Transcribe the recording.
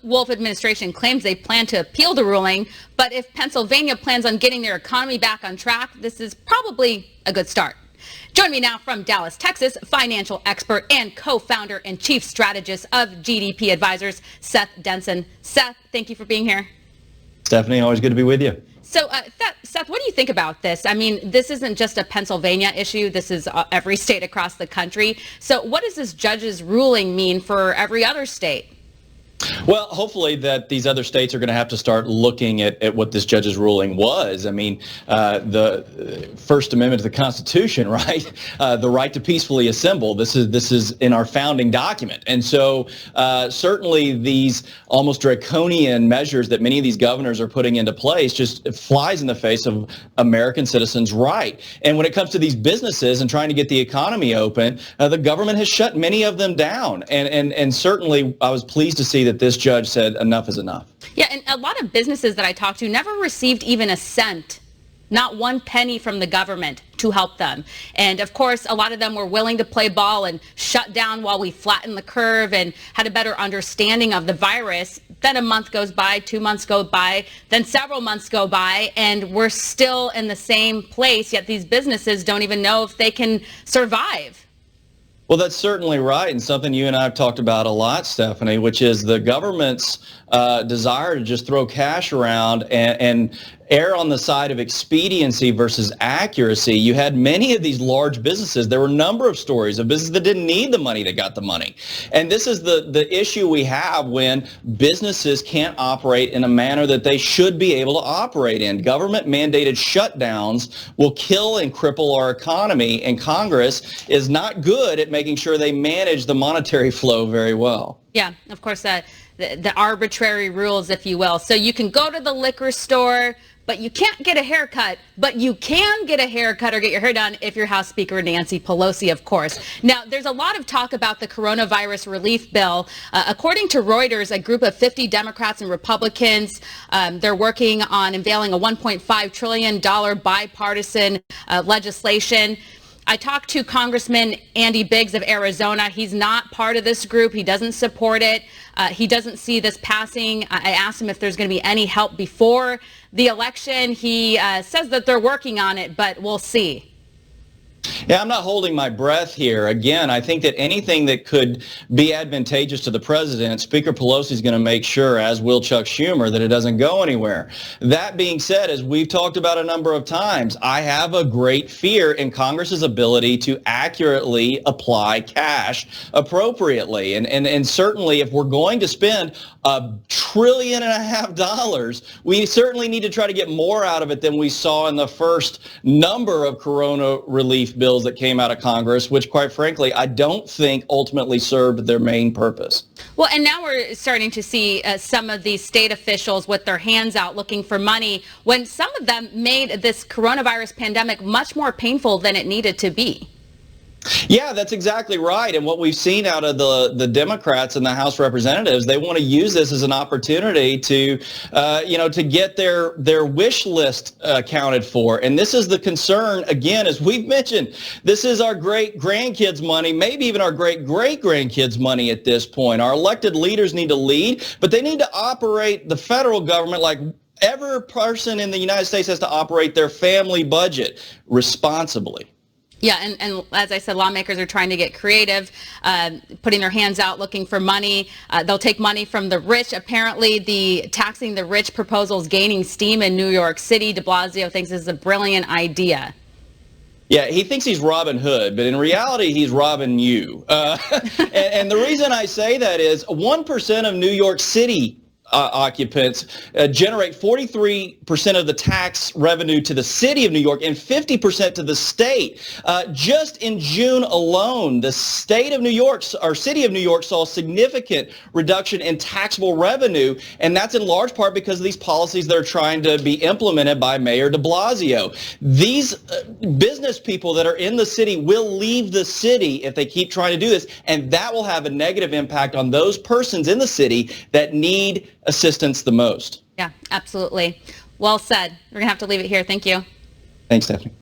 Wolf administration claims they plan to appeal the ruling, but if Pennsylvania plans on getting their economy back on track, this is probably a good start. Join me now from Dallas, Texas, financial expert and co-founder and chief strategist of GDP Advisors, Seth Denson. Seth, thank you for being here. Stephanie, always good to be with you. So, Seth, what do you think about this? I mean, this isn't just a Pennsylvania issue. This is every state across the country. So what does this judge's ruling mean for every other state? Well, hopefully that these other states are going to have to start looking at what this judge's ruling was. I mean, the First Amendment to the Constitution, right? The right to peacefully assemble. This is in our founding document. And so certainly these almost draconian measures that many of these governors are putting into place just flies in the face of American citizens' right. And when it comes to these businesses and trying to get the economy open, the government has shut many of them down. And certainly I was pleased to see that this judge said enough is enough. Yeah, and a lot of businesses that I talked to never received even a cent, not one penny from the government to help them. And of course, a lot of them were willing to play ball and shut down while we flattened the curve and had a better understanding of the virus. Then a month goes by, 2 months go by, then several months go by, and we're still in the same place, yet these businesses don't even know if they can survive. Well, that's certainly right, and something you and I have talked about a lot, Stephanie, which is the government's desire to just throw cash around and err on the side of expediency versus accuracy. You had many of these large businesses. There were a number of stories of businesses that didn't need the money that got the money. And this is the issue we have when businesses can't operate in a manner that they should be able to operate in. Government-mandated shutdowns will kill and cripple our economy, and Congress is not good at making sure they manage the monetary flow very well. Yeah, of course, the arbitrary rules, if you will. So you can go to the liquor store, but you can't get a haircut, but you can get a haircut or get your hair done if you're House Speaker Nancy Pelosi, of course. Now, there's a lot of talk about the coronavirus relief bill. According to Reuters, a group of 50 Democrats and Republicans, they're working on unveiling a $1.5 trillion bipartisan legislation. I talked to Congressman Andy Biggs of Arizona. He's not part of this group. He doesn't support it. He doesn't see this passing. I asked him if there's going to be any help before the election. He says that they're working on it, but we'll see. Yeah, I'm not holding my breath here. Again, I think that anything that could be advantageous to the president, Speaker Pelosi is going to make sure, as will Chuck Schumer, that it doesn't go anywhere. That being said, as we've talked about a number of times, I have a great fear in Congress's ability to accurately apply cash appropriately. And certainly if we're going to spend $1.5 trillion, we certainly need to try to get more out of it than we saw in the first number of corona relief bills that came out of Congress, which quite frankly, I don't think ultimately served their main purpose. Well, and now we're starting to see some of these state officials with their hands out looking for money when some of them made this coronavirus pandemic much more painful than it needed to be. Yeah, that's exactly right. And what we've seen out of the Democrats and the House Representatives, they want to use this as an opportunity to, to get their wish list accounted for. And this is the concern, again, as we've mentioned, this is our great-grandkids' money, maybe even our great-great-grandkids' money at this point. Our elected leaders need to lead, but they need to operate the federal government like every person in the United States has to operate their family budget responsibly. Yeah, and as I said, lawmakers are trying to get creative, putting their hands out, looking for money. They'll take money from the rich. Apparently, the taxing the rich proposal is gaining steam in New York City. De Blasio thinks this is a brilliant idea. Yeah, he thinks he's Robin Hood, but in reality, he's robbing you. And the reason I say that is 1% of New York City occupants generate 43% of the tax revenue to the city of New York and 50% to the state. Just in June alone, the state of New York, or city of New York, saw a significant reduction in taxable revenue, and that's in large part because of these policies that are trying to be implemented by Mayor de Blasio. These business people that are in the city will leave the city if they keep trying to do this, and that will have a negative impact on those persons in the city that need assistance the most. Yeah, absolutely. Well said. We're going to have to leave it here. Thank you. Thanks, Stephanie.